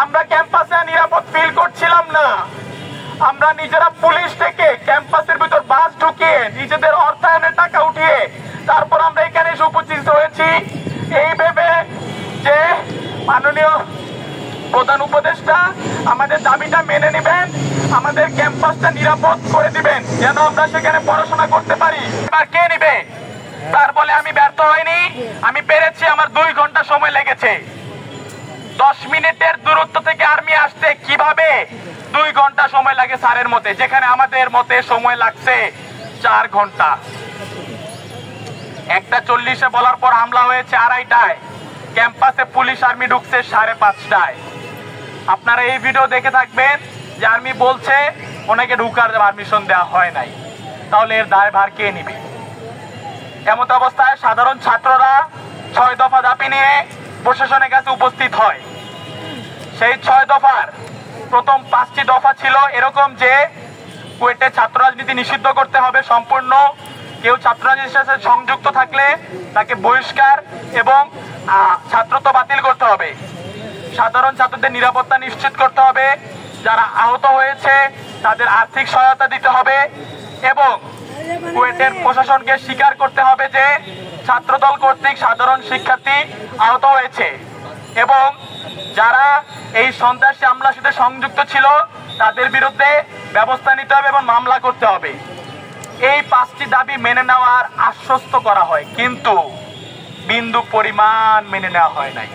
আমরা ক্যাম্পাসে নিরাপদ ফিল করছিলাম না। আমরা নিজেরা পুলিশ থেকে ক্যাম্পাসের ভিতর বাস ঢুকিয়ে নিজেদের অর্থায়নের টাকা উঠিয়ে তারপর আমরা এখানে এসে উপস্থিত হয়েছি এই ভেবে যে মাননীয় প্রধান উপদেষ্টা আমাদের দাবিটা মেনে নেবেন, আমাদের ক্যাম্পাসটা নিরাপদ করে দিবেন যেন আমরা সেখানে পড়াশোনা করতে পারি। এবার কে নিবে? তার বলে আমি ব্যর্থ হইনি, আমি পেরেছি। আমার 2 ঘন্টা সময় লেগেছে। 10 মিনিটের দূরত্ব থেকে আর্মি আসতে কিভাবে 2 ঘন্টা সময় লাগে স্যারের মতে, যেখানে আমাদের মতে সময় লাগছে 4 ঘন্টা। 1:40 বলার পর হামলা হয়েছে 2:30টায়। ক্যাম্পাসে পুলিশ আর্মি ঢুকছে 5:30টায়। আপনারা এই ভিডিও দেখে থাকবেন যে আর্মি বলছে ওনাকে ঢুকার পারমিশন দেওয়া হয় নাই। তাহলে এর দায়ভার কে নিবে? এমত অবস্থায় সাধারণ ছাত্ররা 6 দফা দাবি নিয়ে প্রশাসনের কাছে উপস্থিত হয়। সেই 6 দফার প্রথম 5টি দফা ছিল এরকম যে কুয়েটে ছাত্র রাজনীতি নিষিদ্ধ করতে হবে সম্পূর্ণ। কেউ ছাত্র রাজনীতির সাথে সংযুক্ত থাকলে তাকে বহিষ্কার এবং ছাত্রত্ব বাতিল করতে হবে। সাধারণ ছাত্রদের নিরাপত্তা নিশ্চিত করতে হবে। যারা আহত হয়েছে তাদের আর্থিক সহায়তা দিতে হবে এবং কুয়েটের প্রশাসনকে স্বীকার করতে হবে যে ছাত্রদল কর্তৃক সাধারণ শিক্ষার্থী আহত হয়েছে এবং যারা এই সন্ত্রাসী হামলার সাথে সংযুক্ত ছিল তাদের বিরুদ্ধে ব্যবস্থা নিতে হবে এবং মামলা করতে হবে। এই 5টি দাবি মেনে নেওয়ার আশ্বস্ত করা হয়, কিন্তু বিন্দু পরিমাণ মেনে নেওয়া হয় নাই।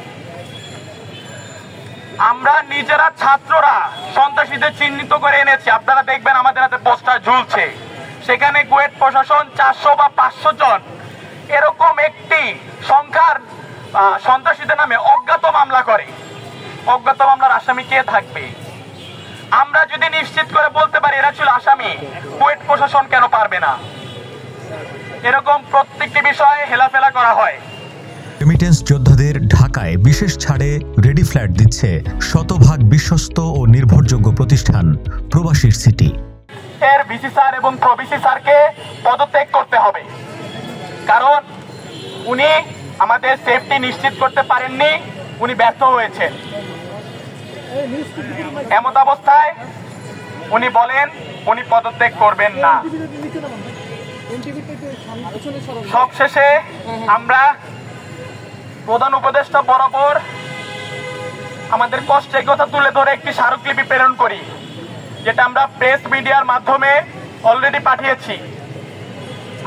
আমরা নিজেরা ছাত্ররা সন্ত্রাসীদের চিহ্নিত করে এনেছি। আপনারা দেখবেন আমাদের হাতে পোস্টার ঝুলছে। সেখানে কুয়েট প্রশাসন 400 বা 500 জন এরকম একটি সংখ্যার সন্ত্রাসীদের নামে অজ্ঞাত মামলা করে। অজ্ঞাত মামলার আসামি কে থাকবে? আমরা যদি নিশ্চিত করে বলতে পারি এরা ছিল আসামি, কুয়েট প্রশাসন কেন পারবে না? এরকম প্রত্যেকটি বিষয়ে হেলাফেলা করা হয়। রেমিটেন্স যোদ্ধাদের ঢাকায় বিশেষ ছাড়ে রেডি ফ্ল্যাট দিচ্ছে শতভাগ বিশ্বস্ত ও নির্ভরযোগ্য প্রতিষ্ঠান প্রবাসীর সিটি। এর ভিসি স্যার এবং প্রভিসি স্যারকে পদত্যাগ করতে হবে, কারণ উনি আমাদের সেফটি নিশ্চিত করতে পারেননি, উনি ব্যর্থ হয়েছেন। এমত অবস্থায় উনি বলেন উনি পদত্যাগ করবেন না। সবশেষে আমরা প্রধান উপদেষ্টা বরাবর আমাদের কষ্টের কথা তুলে ধরে একটি স্মারকলিপি প্রেরণ করি, যেটা আমরা প্রেস মিডিয়ার মাধ্যমে অলরেডি পাঠিয়েছি।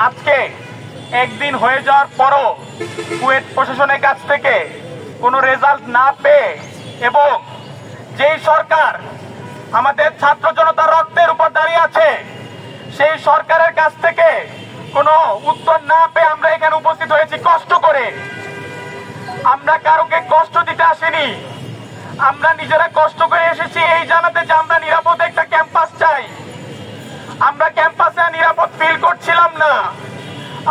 আজকে একদিন হয়ে যাওয়ার পরও কুয়েট প্রশাসনের কাছ থেকে কোনো রেজাল্ট না পেয়ে এবং যেই সরকার আমাদের ছাত্র জনতার রক্তের উপর দাঁড়িয়ে আছে সেই সরকারের কাছ থেকে কোনো উত্তর না পেয়ে আমরা এখানে উপস্থিত হয়েছি কষ্ট করে। আমরা কারোকে কষ্ট দিতে আসিনি, আমরা নিজেরা কষ্ট করে এসেছি এই জানাতে যে আমরা নিরাপদ একটা ক্যাম্পাস চাই। আমরা ক্যাম্পাসে নিরাপদ ফিল করছিলাম না।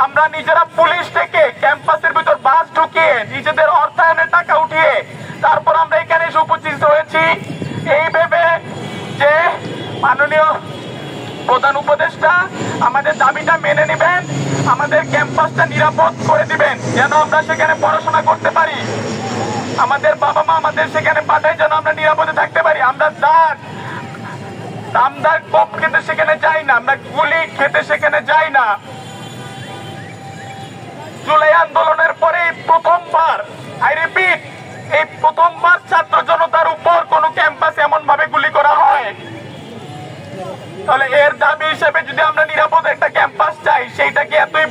আমরা নিজেরা পুলিশ থেকে ক্যাম্পাসের ভিতর বাস ঢুকিয়ে নিজেদের অর্থায়নের টাকা উঠিয়ে তারপর আমরা এখানে এসে উপস্থিত হয়েছি এই ভেবে যে মাননীয় প্রধান উপদেষ্টা আমাদের দাবিটা মেনে নেবেন, আমাদের ক্যাম্পাসটা নিরাপদ করে দিবেন যেন আমরা সেখানে পড়াশোনা করতে পারি। আমাদের বাবা মা আমাদের সেখানে পাঠায় যেন আমরা নিরাপদে থাকতে পারি। আমরা দামদার কোপ খেতে সেখানে যাই না, আমরা গুলি খেতে সেখানে যাই না। জুলাই আন্দোলনের পরে প্রথমবার, আই রিপিট, এই প্রথমবার ছাত্র জনতার উপর কোন ক্যাম্পাসে এমন ভাবে গুলি করা হয়। তাহলে এর দাবি হিসেবে যদি আমরা নিরাপদ একটা ক্যাম্পাস চাই, সেইটা কি এতই